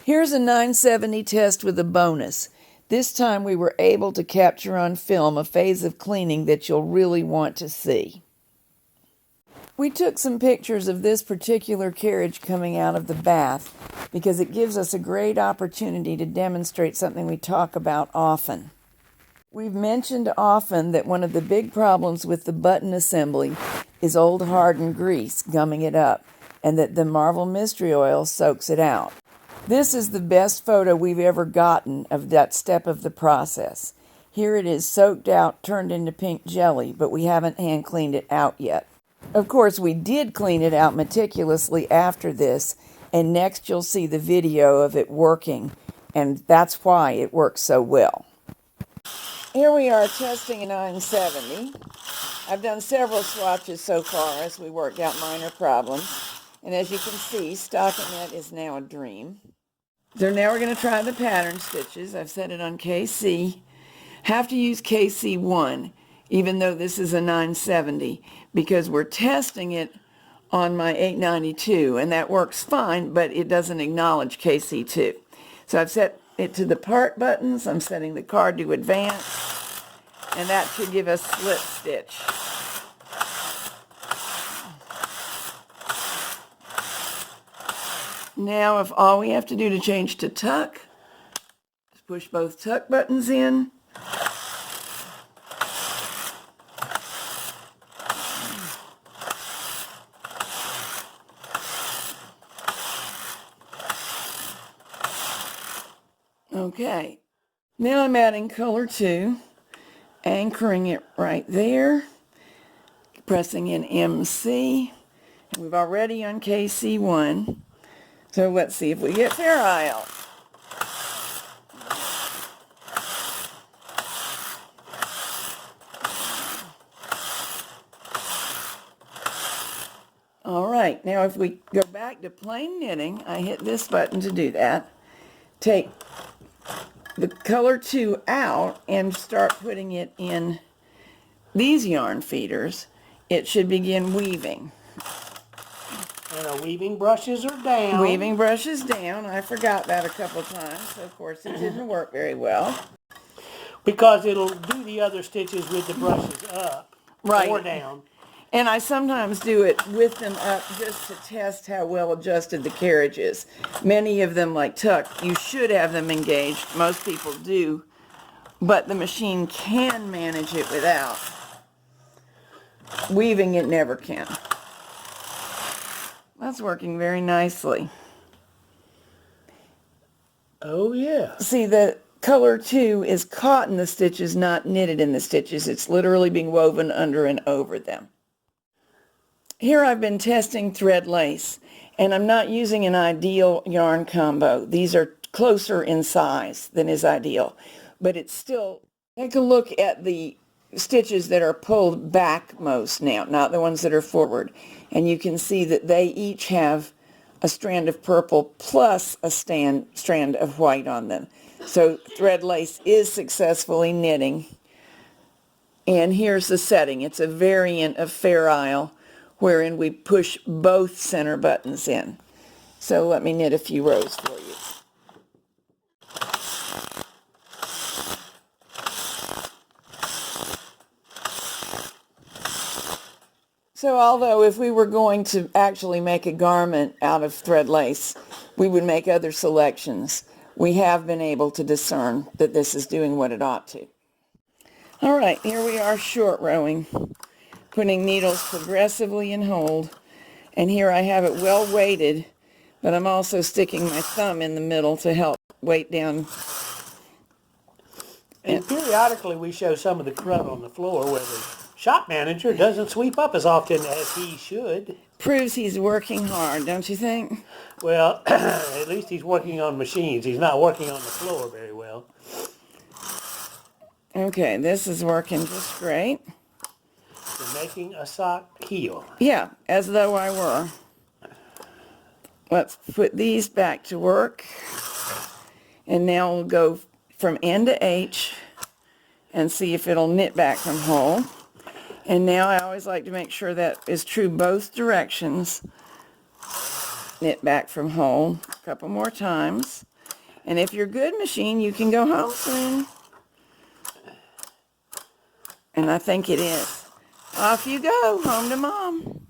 Here's a 970 test with a bonus. This time we were able to capture on film a phase of cleaning that you'll really want to see. We took some pictures of this particular carriage coming out of the bath because it gives us a great opportunity to demonstrate something we talk about often. We've mentioned often that one of the big problems with the button assembly is old hardened grease gumming it up, and that the Marvel Mystery Oil soaks it out. This is the best photo we've ever gotten of that step of the process. Here it is soaked out, turned into pink jelly, but we haven't hand cleaned it out yet. Of course, we did clean it out meticulously after this, and next you'll see the video of it working, and that's why it works so well. Here we are testing a 970. I've done several swatches so far as we worked out minor problems, and as you can see, stocking it is now a dream. So now we're going to try the pattern stitches. I've set it on KC. Have to use KC1, even though this is a 970, because we're testing it on my 892, and that works fine, but it doesn't acknowledge KC2. So I've set it to the part buttons. I'm setting the card to advance, and that should give us slip stitch. Now, if all we have to do to change to tuck is push both tuck buttons in. Okay, now I'm adding color 2, anchoring it right there, pressing in MC, and we've already on KC1. So let's see if we get Fair Isle. All right, now if we go back to plain knitting, I hit this button to do that. Take the color 2 out and start putting it in these yarn feeders. It should begin weaving. And our weaving brushes are down. Weaving brushes down. I forgot that a couple times, so of course it didn't work very well. Because it'll do the other stitches with the brushes up or down. And I sometimes do it with them up just to test how well adjusted the carriage is. Many of them, like tuck, you should have them engaged. Most people do. But the machine can manage it without. Weaving it never can. That's working very nicely. Oh, yeah. See, the color 2 is caught in the stitches, not knitted in the stitches. It's literally being woven under and over them. Here I've been testing thread lace, and I'm not using an ideal yarn combo. These are closer in size than is ideal, but it's still, take a look at the stitches that are pulled back most now, not the ones that are forward, and you can see that they each have a strand of purple plus a strand of white on them. So thread lace is successfully knitting. And here's the setting. It's a variant of Fair Isle, wherein we push both center buttons in. So let me knit a few rows for you. So although if we were going to actually make a garment out of thread lace, we would make other selections, we have been able to discern that this is doing what it ought to. All right, here we are short rowing, putting needles progressively in hold, and here I have it well weighted, but I'm also sticking my thumb in the middle to help weight down. And periodically we show some of the crud on the floor where the shop manager doesn't sweep up as often as he should. Proves he's working hard, don't you think? Well, at least he's working on machines. He's not working on the floor very well. Okay, this is working just great. You're making a sock heel. Yeah, as though I were. Let's put these back to work. And now we'll go from end to H and see if it'll knit back from whole. And now I always like to make sure that is true both directions. Knit back from whole a couple more times. And if you're good, machine, you can go home soon. And I think it is. Off you go, home to Mom.